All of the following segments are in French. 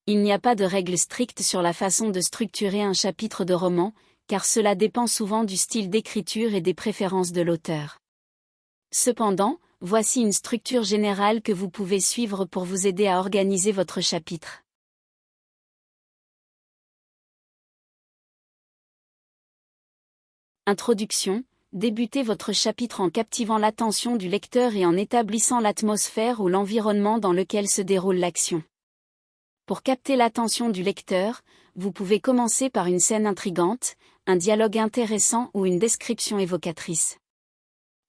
Il n'y a pas de règle stricte sur la façon de structurer un chapitre de roman, car cela dépend souvent du style d'écriture et des préférences de l'auteur. Cependant, voici une structure générale que vous pouvez suivre pour vous aider à organiser votre chapitre. Introduction. Débutez votre chapitre en captivant l'attention du lecteur et en établissant l'atmosphère ou l'environnement dans lequel se déroule l'action. Pour capter l'attention du lecteur, vous pouvez commencer par une scène intrigante, un dialogue intéressant ou une description évocatrice.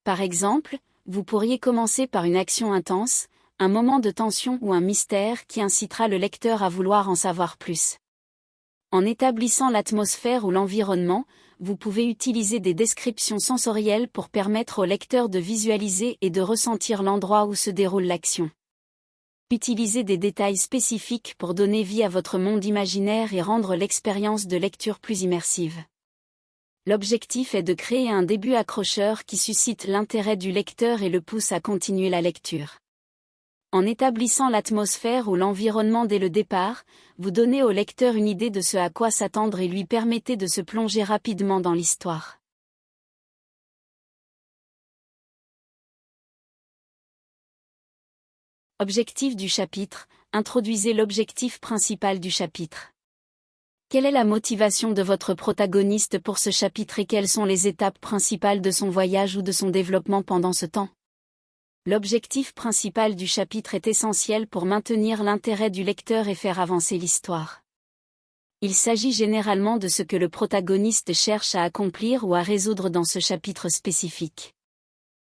Par exemple, vous pourriez commencer par une action intense, un moment de tension ou un mystère qui incitera le lecteur à vouloir en savoir plus. En établissant l'atmosphère ou l'environnement, vous pouvez utiliser des descriptions sensorielles pour permettre au lecteur de visualiser et de ressentir l'endroit où se déroule l'action. Utilisez des détails spécifiques pour donner vie à votre monde imaginaire et rendre l'expérience de lecture plus immersive. L'objectif est de créer un début accrocheur qui suscite l'intérêt du lecteur et le pousse à continuer la lecture. En établissant l'atmosphère ou l'environnement dès le départ, vous donnez au lecteur une idée de ce à quoi s'attendre et lui permettez de se plonger rapidement dans l'histoire. Objectif du chapitre. Introduisez l'objectif principal du chapitre. Quelle est la motivation de votre protagoniste pour ce chapitre et quelles sont les étapes principales de son voyage ou de son développement pendant ce temps? L'objectif principal du chapitre est essentiel pour maintenir l'intérêt du lecteur et faire avancer l'histoire. Il s'agit généralement de ce que le protagoniste cherche à accomplir ou à résoudre dans ce chapitre spécifique.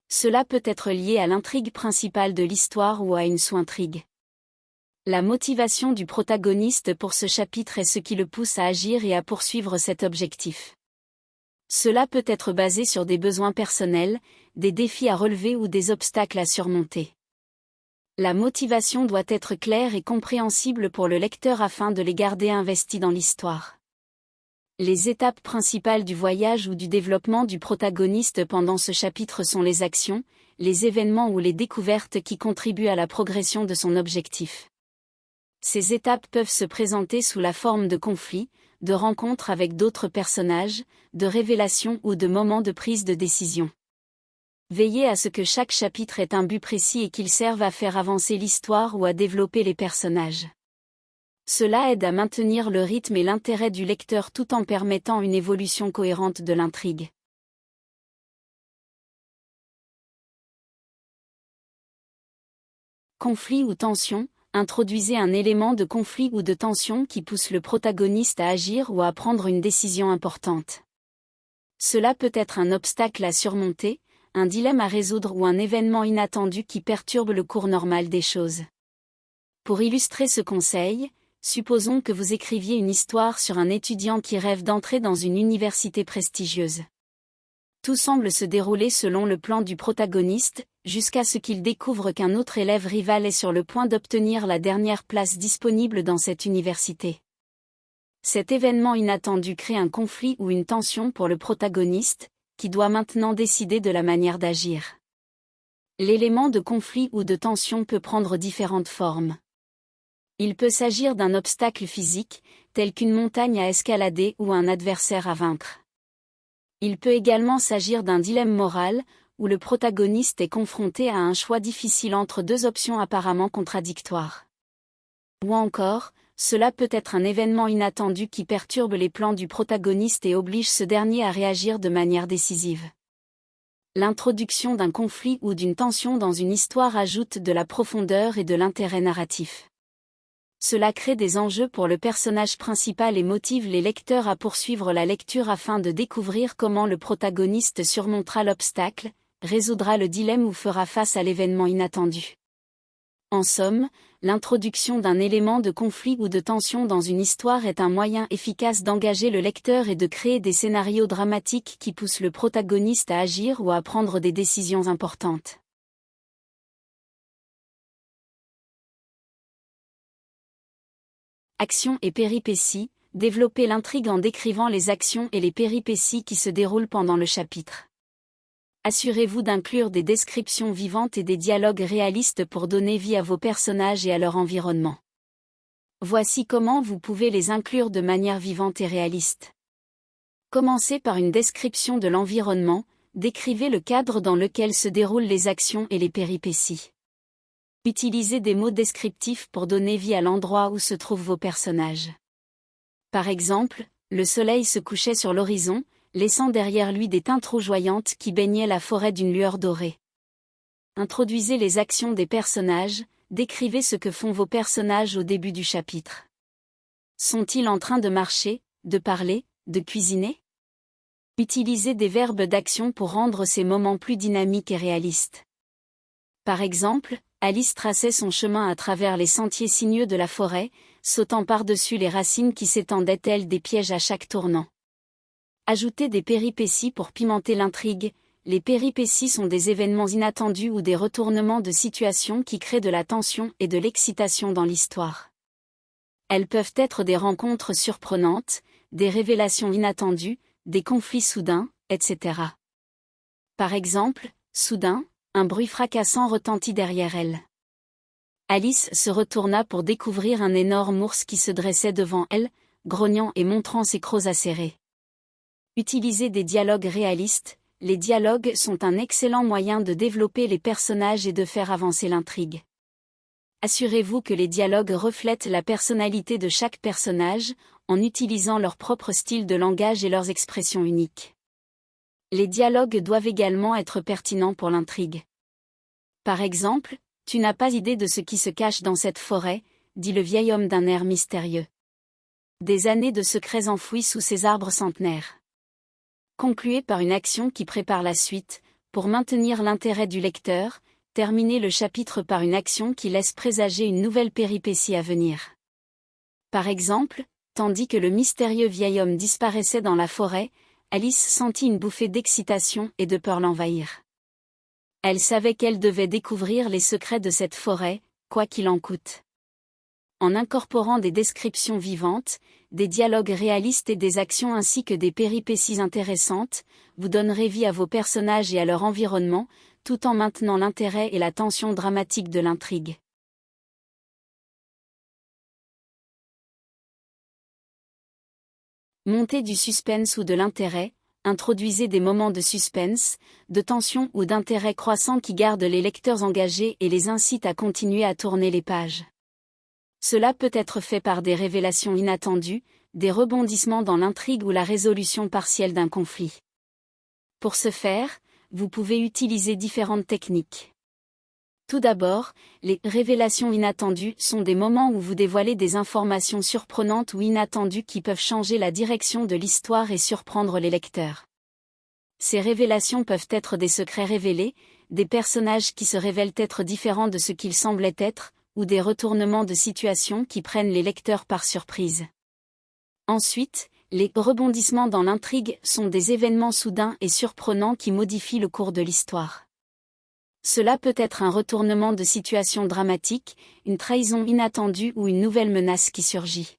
Cela peut être lié à l'intrigue principale de l'histoire ou à une sous-intrigue. La motivation du protagoniste pour ce chapitre est ce qui le pousse à agir et à poursuivre cet objectif. Cela peut être basé sur des besoins personnels, des défis à relever ou des obstacles à surmonter. La motivation doit être claire et compréhensible pour le lecteur afin de les garder investis dans l'histoire. Les étapes principales du voyage ou du développement du protagoniste pendant ce chapitre sont les actions, les événements ou les découvertes qui contribuent à la progression de son objectif. Ces étapes peuvent se présenter sous la forme de conflits, de rencontres avec d'autres personnages, de révélations ou de moments de prise de décision. Veillez à ce que chaque chapitre ait un but précis et qu'il serve à faire avancer l'histoire ou à développer les personnages. Cela aide à maintenir le rythme et l'intérêt du lecteur tout en permettant une évolution cohérente de l'intrigue. Conflit ou tension. Introduisez un élément de conflit ou de tension qui pousse le protagoniste à agir ou à prendre une décision importante. Cela peut être un obstacle à surmonter, un dilemme à résoudre ou un événement inattendu qui perturbe le cours normal des choses. Pour illustrer ce conseil, supposons que vous écriviez une histoire sur un étudiant qui rêve d'entrer dans une université prestigieuse. Tout semble se dérouler selon le plan du protagoniste, jusqu'à ce qu'il découvre qu'un autre élève rival est sur le point d'obtenir la dernière place disponible dans cette université. Cet événement inattendu crée un conflit ou une tension pour le protagoniste, qui doit maintenant décider de la manière d'agir. L'élément de conflit ou de tension peut prendre différentes formes. Il peut s'agir d'un obstacle physique, tel qu'une montagne à escalader ou un adversaire à vaincre. Il peut également s'agir d'un dilemme moral, où le protagoniste est confronté à un choix difficile entre deux options apparemment contradictoires. Ou encore, cela peut être un événement inattendu qui perturbe les plans du protagoniste et oblige ce dernier à réagir de manière décisive. L'introduction d'un conflit ou d'une tension dans une histoire ajoute de la profondeur et de l'intérêt narratif. Cela crée des enjeux pour le personnage principal et motive les lecteurs à poursuivre la lecture afin de découvrir comment le protagoniste surmontera l'obstacle, résoudra le dilemme ou fera face à l'événement inattendu. En somme, l'introduction d'un élément de conflit ou de tension dans une histoire est un moyen efficace d'engager le lecteur et de créer des scénarios dramatiques qui poussent le protagoniste à agir ou à prendre des décisions importantes. Actions et péripéties. Développez l'intrigue en décrivant les actions et les péripéties qui se déroulent pendant le chapitre. Assurez-vous d'inclure des descriptions vivantes et des dialogues réalistes pour donner vie à vos personnages et à leur environnement. Voici comment vous pouvez les inclure de manière vivante et réaliste. Commencez par une description de l'environnement, décrivez le cadre dans lequel se déroulent les actions et les péripéties. Utilisez des mots descriptifs pour donner vie à l'endroit où se trouvent vos personnages. Par exemple, le soleil se couchait sur l'horizon, laissant derrière lui des teintes rougeoyantes qui baignaient la forêt d'une lueur dorée. Introduisez les actions des personnages, décrivez ce que font vos personnages au début du chapitre. Sont-ils en train de marcher, de parler, de cuisiner? Utilisez des verbes d'action pour rendre ces moments plus dynamiques et réalistes. Par exemple, Alice traçait son chemin à travers les sentiers sinueux de la forêt, sautant par-dessus les racines qui s'étendaient telles des pièges à chaque tournant. Ajoutez des péripéties pour pimenter l'intrigue. Les péripéties sont des événements inattendus ou des retournements de situation qui créent de la tension et de l'excitation dans l'histoire. Elles peuvent être des rencontres surprenantes, des révélations inattendues, des conflits soudains, etc. Par exemple, soudain, un bruit fracassant retentit derrière elle. Alice se retourna pour découvrir un énorme ours qui se dressait devant elle, grognant et montrant ses crocs acérés. Utilisez des dialogues réalistes. Les dialogues sont un excellent moyen de développer les personnages et de faire avancer l'intrigue. Assurez-vous que les dialogues reflètent la personnalité de chaque personnage, en utilisant leur propre style de langage et leurs expressions uniques. Les dialogues doivent également être pertinents pour l'intrigue. Par exemple, « Tu n'as pas idée de ce qui se cache dans cette forêt », dit le vieil homme d'un air mystérieux. Des années de secrets enfouis sous ces arbres centenaires. Concluez par une action qui prépare la suite, pour maintenir l'intérêt du lecteur, terminez le chapitre par une action qui laisse présager une nouvelle péripétie à venir. Par exemple, tandis que le mystérieux vieil homme disparaissait dans la forêt, Alice sentit une bouffée d'excitation et de peur l'envahir. Elle savait qu'elle devait découvrir les secrets de cette forêt, quoi qu'il en coûte. En incorporant des descriptions vivantes, des dialogues réalistes et des actions ainsi que des péripéties intéressantes, vous donnerez vie à vos personnages et à leur environnement, tout en maintenant l'intérêt et la tension dramatique de l'intrigue. Montez du suspense ou de l'intérêt, introduisez des moments de suspense, de tension ou d'intérêt croissant qui gardent les lecteurs engagés et les incitent à continuer à tourner les pages. Cela peut être fait par des révélations inattendues, des rebondissements dans l'intrigue ou la résolution partielle d'un conflit. Pour ce faire, vous pouvez utiliser différentes techniques. Tout d'abord, les révélations inattendues sont des moments où vous dévoilez des informations surprenantes ou inattendues qui peuvent changer la direction de l'histoire et surprendre les lecteurs. Ces révélations peuvent être des secrets révélés, des personnages qui se révèlent être différents de ce qu'ils semblaient être, ou des retournements de situation qui prennent les lecteurs par surprise. Ensuite, les rebondissements dans l'intrigue sont des événements soudains et surprenants qui modifient le cours de l'histoire. Cela peut être un retournement de situation dramatique, une trahison inattendue ou une nouvelle menace qui surgit.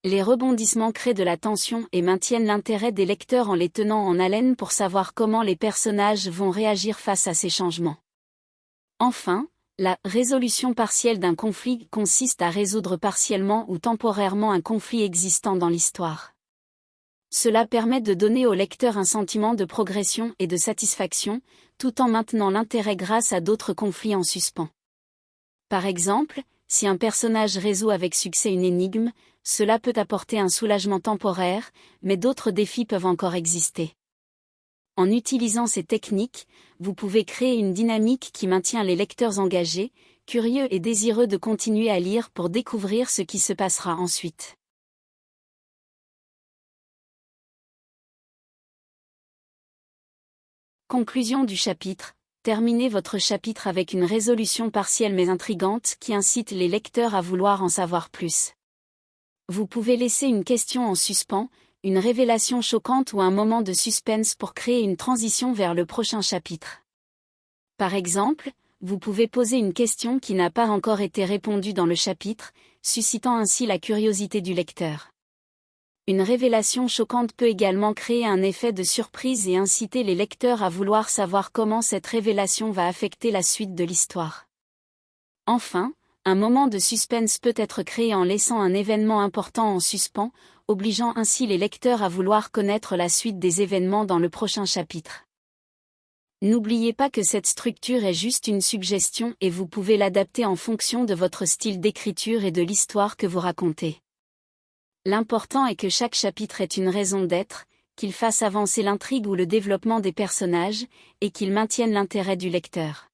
Les rebondissements créent de la tension et maintiennent l'intérêt des lecteurs en les tenant en haleine pour savoir comment les personnages vont réagir face à ces changements. Enfin, la résolution partielle d'un conflit consiste à résoudre partiellement ou temporairement un conflit existant dans l'histoire. Cela permet de donner au lecteur un sentiment de progression et de satisfaction, tout en maintenant l'intérêt grâce à d'autres conflits en suspens. Par exemple, si un personnage résout avec succès une énigme, cela peut apporter un soulagement temporaire, mais d'autres défis peuvent encore exister. En utilisant ces techniques, vous pouvez créer une dynamique qui maintient les lecteurs engagés, curieux et désireux de continuer à lire pour découvrir ce qui se passera ensuite. Conclusion du chapitre. Terminez votre chapitre avec une résolution partielle mais intrigante qui incite les lecteurs à vouloir en savoir plus. Vous pouvez laisser une question en suspens, une révélation choquante ou un moment de suspense pour créer une transition vers le prochain chapitre. Par exemple, vous pouvez poser une question qui n'a pas encore été répondue dans le chapitre, suscitant ainsi la curiosité du lecteur. Une révélation choquante peut également créer un effet de surprise et inciter les lecteurs à vouloir savoir comment cette révélation va affecter la suite de l'histoire. Enfin, Un moment de suspense peut être créé en laissant un événement important en suspens, obligeant ainsi les lecteurs à vouloir connaître la suite des événements dans le prochain chapitre. N'oubliez pas que cette structure est juste une suggestion et vous pouvez l'adapter en fonction de votre style d'écriture et de l'histoire que vous racontez. L'important est que chaque chapitre ait une raison d'être, qu'il fasse avancer l'intrigue ou le développement des personnages, et qu'il maintienne l'intérêt du lecteur.